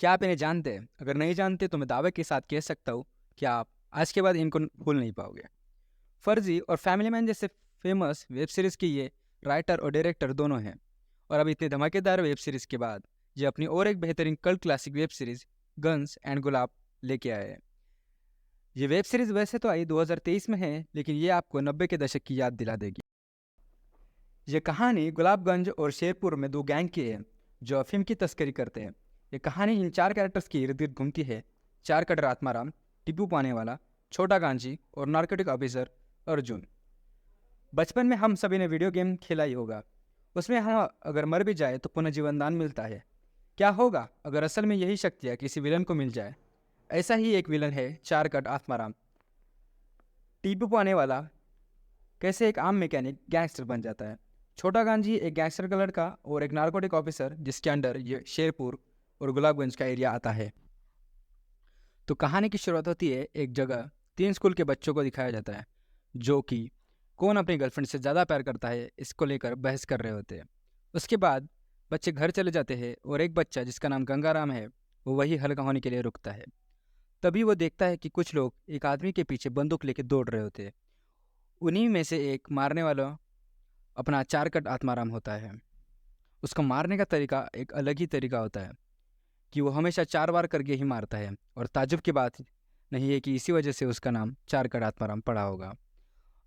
क्या आप इन्हें जानते हैं? अगर नहीं जानते तो मैं दावे के साथ कह सकता हूँ कि आप आज के बाद इनको भूल नहीं पाओगे। फर्जी और फैमिली मैन जैसे फेमस वेब सीरीज के ये राइटर और डायरेक्टर दोनों हैं। और अब इतने धमाकेदार वेब सीरीज के बाद ये अपनी और एक बेहतरीन cult classic web series guns and Gulab लेके आए हैं। ये वेब सीरीज वैसे तो आई 2023 में है, लेकिन ये आपको 90 के दशक की याद दिला देगी। ये कहानी गुलाबगंज और शेरपुर में दो गैंग की है जो अफीम की तस्करी करते हैं। ये कहानी इन चार कैरेक्टर्स के इर्द गिर्द घूमती है। चार कटर आत्माराम, टिप्पू पानेवाला, छोटा गांजी और नार्कोटिक ऑफिसर अर्जुन। बचपन में हम सभी ने वीडियो गेम खेला ही होगा। उसमें हम अगर मर भी जाए तो पुनः जीवन दान मिलता है। क्या होगा अगर असल में यही शक्तियाँ किसी विलन को मिल जाए? ऐसा ही एक विलन है चार कट आत्माराम। टिप्पू पानेवाला कैसे एक आम मैकेनिक गैंगस्टर बन जाता है। छोटा गांजी एक गैंगस्टर का लड़का और एक नार्कोटिक ऑफिसर जिसके अंडर ये शेरपुर और गुलाबगंज का एरिया आता है। तो कहानी की शुरुआत होती है एक जगह। तीन स्कूल के बच्चों को दिखाया जाता है जो कि कौन अपनी गर्लफ्रेंड से ज़्यादा प्यार करता है इसको लेकर बहस कर रहे होते हैं। उसके बाद बच्चे घर चले जाते हैं और एक बच्चा जिसका नाम गंगाराम है वो वही हल्का होने के लिए रुकता है। तभी वो देखता है कि कुछ लोग एक आदमी के पीछे बंदूक लेके दौड़ रहे होते हैं। उन्हीं में से एक मारने वाला अपना चार कट आत्माराम होता है। उसको मारने का तरीका एक अलग ही तरीका होता है कि वो हमेशा चार बार करके ही मारता है। और ताज्जुब की बात नहीं है कि इसी वजह से उसका नाम चार कट आत्माराम पड़ा होगा।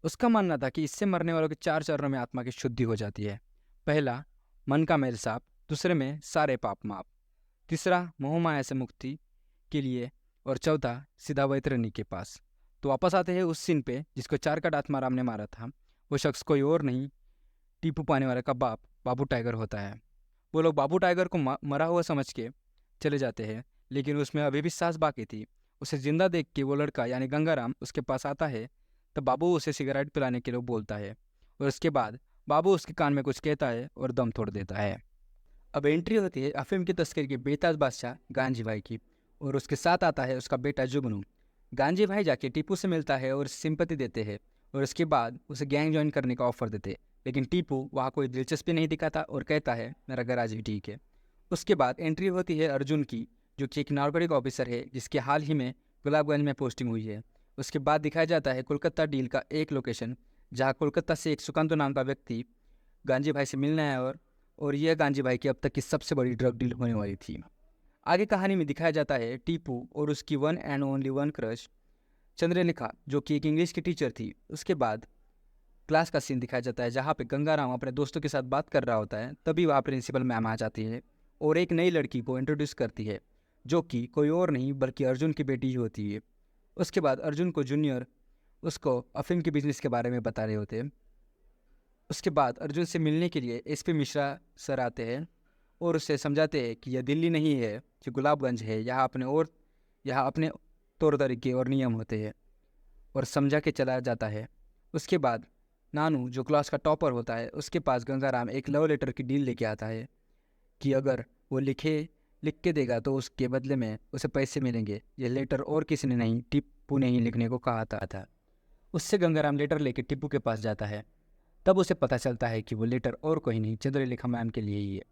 उसका मानना था कि इससे मरने वालों के चार चरणों में आत्मा की शुद्धि हो जाती है। पहला, मन का मैल साफ। दूसरे में सारे पाप माप। तीसरा, मोह माया से मुक्ति के लिए। और चौथा, सीधा वैतरणी के पास। तो वापस आते हैं उस सीन पे जिसको चार कट आत्माराम ने मारा था। वो शख्स कोई और नहीं, टीपू पानेवाला का बाप बाबू टाइगर होता है। वो लोग बाबू टाइगर को मरा हुआ समझ के चले जाते हैं, लेकिन उसमें अभी भी सांस बाकी थी। उसे जिंदा देख के वो लड़का यानी गंगाराम उसके पास आता है। तब बाबू उसे सिगरेट पिलाने के लिए बोलता है और उसके बाद बाबू उसके कान में कुछ कहता है और दम तोड़ देता है। अब एंट्री होती है अफीम की तस्करी के बेताज बादशाह गांजी भाई की, और उसके साथ आता है उसका बेटा जुगनू। गांजी भाई जाके टीपू से मिलता है और सिंपत्ति देते हैं और उसके बाद उसे गैंग ज्वाइन करने का ऑफर देते हैं, लेकिन टीपू वहाँ कोई दिलचस्पी नहीं दिखाता और कहता है मेरा गराज भी ठीक है। उसके बाद एंट्री होती है अर्जुन की, जो कि एक नार्कोटिक ऑफिसर है जिसके हाल ही में गुलाबगंज में पोस्टिंग हुई है। उसके बाद दिखाया जाता है कोलकाता डील का एक लोकेशन, जहाँ कोलकाता से एक सुकांत नाम का व्यक्ति गांजी भाई से मिलने आया और यह गांजी भाई की अब तक की सबसे बड़ी ड्रग डील होने वाली थी। आगे कहानी में दिखाया जाता है टीपू और उसकी one and only one crush Chandralekha, जो कि एक इंग्लिश की टीचर थी। उसके बाद क्लास का सीन दिखाया जाता है जहाँ पे गंगाराम अपने दोस्तों के साथ बात कर रहा होता है। तभी वहाँ प्रिंसिपल मैम आ जाती है और एक नई लड़की को इंट्रोड्यूस करती है जो कि कोई और नहीं बल्कि अर्जुन की बेटी ही होती है। उसके बाद अर्जुन को जूनियर उसको अफीम के बिजनेस के बारे में बता रहे होते हैं। उसके बाद अर्जुन से मिलने के लिए एसपी मिश्रा सर आते हैं और उससे समझाते हैं कि यह दिल्ली नहीं है, जो गुलाबगंज है। यहाँ अपने तौर तरीके और नियम होते हैं, और समझा के चला जाता है। उसके बाद नानू जो क्लास का टॉपर होता है उसके पास गंगाराम एक लव लेटर की डील लेके आता है कि अगर वो लिख के देगा तो उसके बदले में उसे पैसे मिलेंगे। यह लेटर और किसी ने नहीं, टिप्पू ने ही लिखने को कहा था। उससे गंगाराम लेटर लेके टिप्पू के पास जाता है। तब उसे पता चलता है कि वो लेटर और कोई नहीं, चंद्रलेखा मैम के लिए ही है।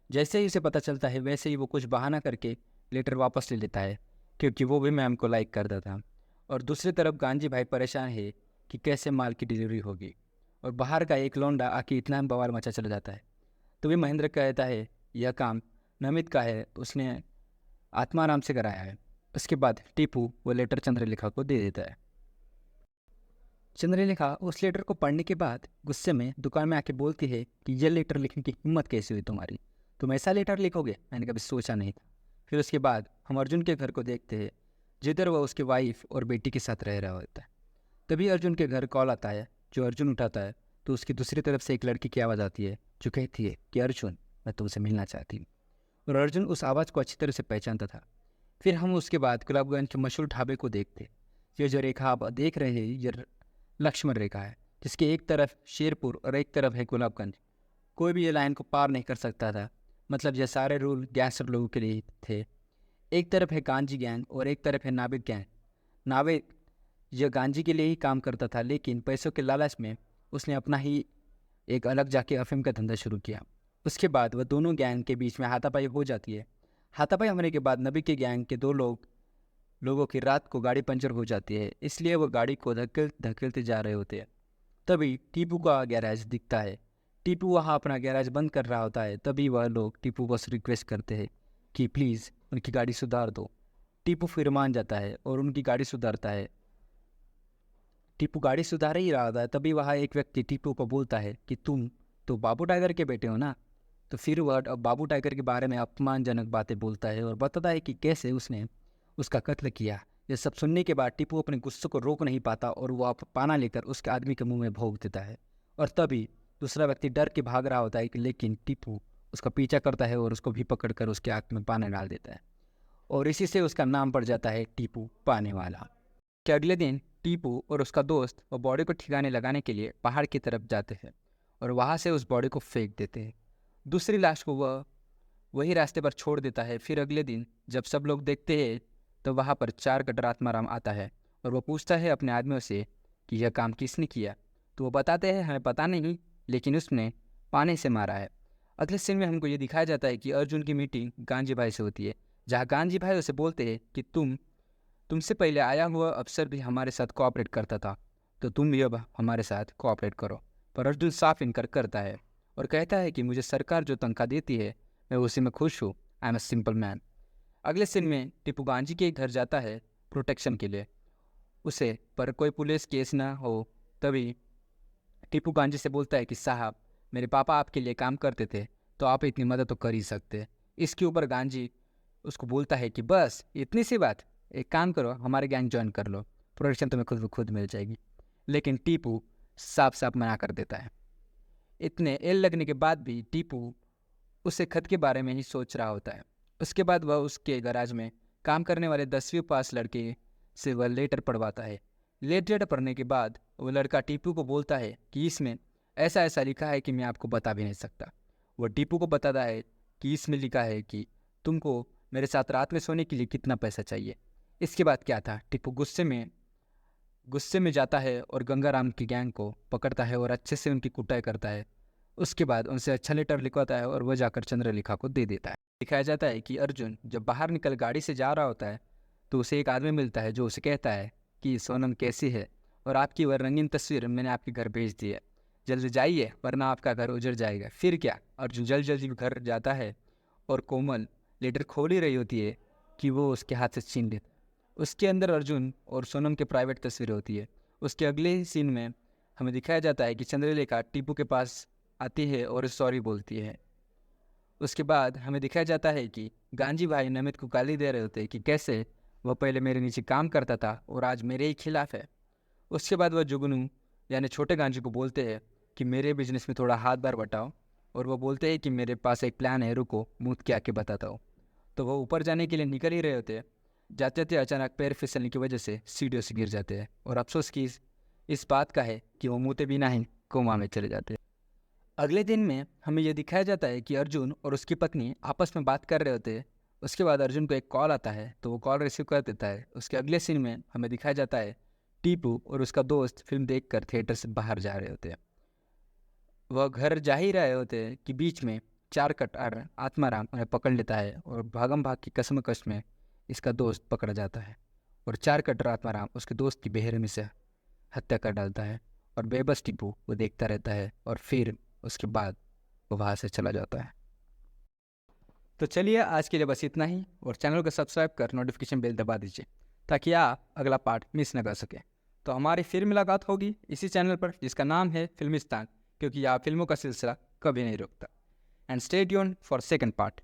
जैसे ही उसे पता चलता है वैसे ही वो कुछ बहाना करके लेटर वापस ले लेता है, क्योंकि वो भी मैम को लाइक करता था। और दूसरी तरफ गांजी भाई परेशान है कि कैसे माल की डिलीवरी होगी, और बाहर का एक लौंडा आके इतना बवाल मचा चला जाता है। तो भी महेंद्र कहता है यह काम नमित का है, उसने आत्माराम से कराया है। उसके बाद टीपू वो लेटर चंद्रलेखा को दे देता है। चंद्रलेखा उस लेटर को पढ़ने के बाद गुस्से में दुकान में आके बोलती है कि यह लेटर लिखने की हिम्मत कैसी हुई तुम्हारी, तुम ऐसा लेटर लिखोगे, मैंने कभी सोचा नहीं था। फिर उसके बाद हम अर्जुन के घर को देखते हैं, जिधर वह उसकी वाइफ और बेटी के साथ रह रहा होता है। तभी अर्जुन के घर कॉल आता है, जो अर्जुन उठाता है तो उसकी दूसरी तरफ से एक लड़की की आवाज़ आती है जो कहती है कि अर्जुन, मैं तुमसे मिलना चाहती हूँ। और अर्जुन उस आवाज़ को अच्छी तरह से पहचानता था। फिर हम उसके बाद गुलाबगंज के मशहूर ढाबे को देखते। ये जो रेखा आप देख रहे हैं ये लक्ष्मण रेखा है, जिसके एक तरफ शेरपुर और एक तरफ है गुलाबगंज। कोई भी ये लाइन को पार नहीं कर सकता था। मतलब ये सारे रूल गैंगस्टर लोगों के लिए थे। एक तरफ है गांजी गैंग और एक तरफ है नाविक गैंग। नाविक यह गांजी के लिए ही काम करता था, लेकिन पैसों के लालच में उसने अपना ही एक अलग जाके अफीम का धंधा शुरू किया। उसके बाद वह दोनों गैंग के बीच में हाथापाई हो जाती है। हाथापाई होने के बाद नबी के गैंग के दो लोगों की रात को गाड़ी पंचर हो जाती है, इसलिए वो गाड़ी को धकेलते जा रहे होते हैं। तभी टीपू का गैराज दिखता है। टीपू वहाँ अपना गैराज बंद कर रहा होता है। तभी वह लोग टीपू को रिक्वेस्ट करते हैं कि प्लीज़ उनकी गाड़ी सुधार दो। टीपू फिर मान जाता है और उनकी गाड़ी सुधारता है। टीपू गाड़ी सुधार ही रहा था, तभी वहाँ एक व्यक्ति टीपू को बोलता है कि तुम तो बाबू टाइगर के बेटे हो ना। तो फिर वह अब बाबू टाइगर के बारे में अपमानजनक बातें बोलता है और बताता है कि कैसे उसने उसका कत्ल किया। ये सब सुनने के बाद टीपू अपने गुस्से को रोक नहीं पाता और वह पाना लेकर उसके आदमी के मुंह में भोंक देता है। और तभी दूसरा व्यक्ति डर के भाग रहा होता है लेकिन टीपू उसका पीछा करता है और उसको भी पकड़कर उसके आँख में पानी डाल देता है और इसी से उसका नाम पड़ जाता है टीपू पाने वाला। कि अगले दिन टीपू और उसका दोस्त वो बॉडी को ठिकाने लगाने के लिए पहाड़ की तरफ जाते हैं और वहाँ से उस बॉडी को फेंक देते हैं। दूसरी लाश को वह वही रास्ते पर छोड़ देता है। फिर अगले दिन जब सब लोग देखते हैं तो वहाँ पर 4 कटर आत्माराम आता है और वो पूछता है अपने आदमियों से कि यह काम किसने किया। तो वो बताते हैं हमें पता नहीं, लेकिन उसने पानी से मारा है। अगले सीन में हमको ये दिखाया जाता है कि अर्जुन की मीटिंग गांजी भाई से होती है, जहाँ गांजी भाई उसे बोलते हैं कि तुमसे पहले आया हुआ अफसर भी हमारे साथ कोऑपरेट करता था, तो तुम भी अब हमारे साथ कोऑपरेट करो। पर अर्जुन साफ इनकार करता है और कहता है कि मुझे सरकार जो तनख्वाह देती है मैं उसी में खुश हूँ। I am a simple man. अगले सीन में टीपू गांजी के घर जाता है प्रोटेक्शन के लिए उसे, पर कोई पुलिस केस ना हो। तभी टीपू गांजी से बोलता है कि साहब मेरे पापा आपके लिए काम करते थे, तो आप इतनी मदद तो कर ही सकते। इसके ऊपर गांजी उसको बोलता है कि बस इतनी सी बात, एक काम करो हमारे गैंग ज्वाइन कर लो, प्रोटेक्शन तुम्हें खुद ब खुद मिल जाएगी। लेकिन टीपू साफ साफ मना कर देता है। इतने एल लगने के बाद भी टीपू उसे खत के बारे में ही सोच रहा होता है। उसके बाद वह उसके गैराज में काम करने वाले 10वीं पास लड़के से वह लेटर पढ़वाता है। लेटर पढ़ने के बाद वो लड़का टीपू को बोलता है कि इसमें ऐसा ऐसा लिखा है कि मैं आपको बता भी नहीं सकता। वह टीपू को बताता है कि इसमें लिखा है कि तुमको मेरे साथ रात में सोने के लिए कितना पैसा चाहिए। इसके बाद क्या था, टीपू गुस्से में जाता है और गंगाराम की गैंग को पकड़ता है और अच्छे से उनकी कुटाई करता है। उसके बाद उनसे अच्छा लेटर लिखवाता है और वह जाकर चंद्रलेखा को दे देता है। दिखाया जाता है कि अर्जुन जब बाहर निकल गाड़ी से जा रहा होता है तो उसे एक आदमी मिलता है जो उसे कहता है कि सोनम कैसी है और आपकी वह रंगीन तस्वीर मैंने आपके घर भेज दी है, जल्दी जाइए वरना आपका घर उजड़ जाएगा। फिर क्या, अर्जुन जल्दी घर जाता है और कोमल लेटर खोल ही रही होती है कि वो उसके हाथ से छीन लेता है। उसके अंदर अर्जुन और सोनम के प्राइवेट तस्वीर होती है। उसके अगले ही सीन में हमें दिखाया जाता है कि चंद्रलेखा टीपू के पास आती है और सॉरी बोलती है। उसके बाद हमें दिखाया जाता है कि गांजी भाई नमित को गाली दे रहे होते हैं कि कैसे वह पहले मेरे नीचे काम करता था और आज मेरे ही खिलाफ है। उसके बाद वह जुगनू यानी छोटे गांजी को बोलते हैं कि मेरे बिजनेस में थोड़ा हाथ बार बटाओ और वह बोलते हैं कि मेरे पास एक प्लान है, रुको मुँह के आके बताता हूँ। तो वह ऊपर जाने के लिए निकल ही रहे होते हैं। जाते जाते अचानक पैर फिसलने की वजह से सीढ़ियों से गिर जाते हैं और अफसोस की इस बात का है कि वो मुँहते बिना ही कोमा में चले जाते हैं। अगले दिन में हमें यह दिखाया जाता है कि अर्जुन और उसकी पत्नी आपस में बात कर रहे होते हैं। उसके बाद अर्जुन को एक कॉल आता है तो वो कॉल रिसीव कर देता है। उसके अगले सीन में हमें दिखाया जाता है टीपू और उसका दोस्त फिल्म देखकर थिएटर से बाहर जा रहे होते हैं। वह घर जा ही रहे होते हैं कि बीच में 4 कटार आत्माराम उन्हें पकड़ लेता है और भागम भाग की कसमकश में इसका दोस्त पकड़ा जाता है और 4 कटर आत्माराम उसके दोस्त की बेरहमी से हत्या कर डालता है और बेबस टीपू वो देखता रहता है और फिर उसके बाद वो वहाँ से चला जाता है। तो चलिए आज के लिए बस इतना ही और चैनल को सब्सक्राइब कर नोटिफिकेशन बेल दबा दीजिए ताकि आप अगला पार्ट मिस न कर सकें। तो हमारी फिर मुलाकात होगी इसी चैनल पर जिसका नाम है फिल्मिस्तान, क्योंकि यहाँ फिल्मों का सिलसिला कभी नहीं रुकता। And stay tuned for second part.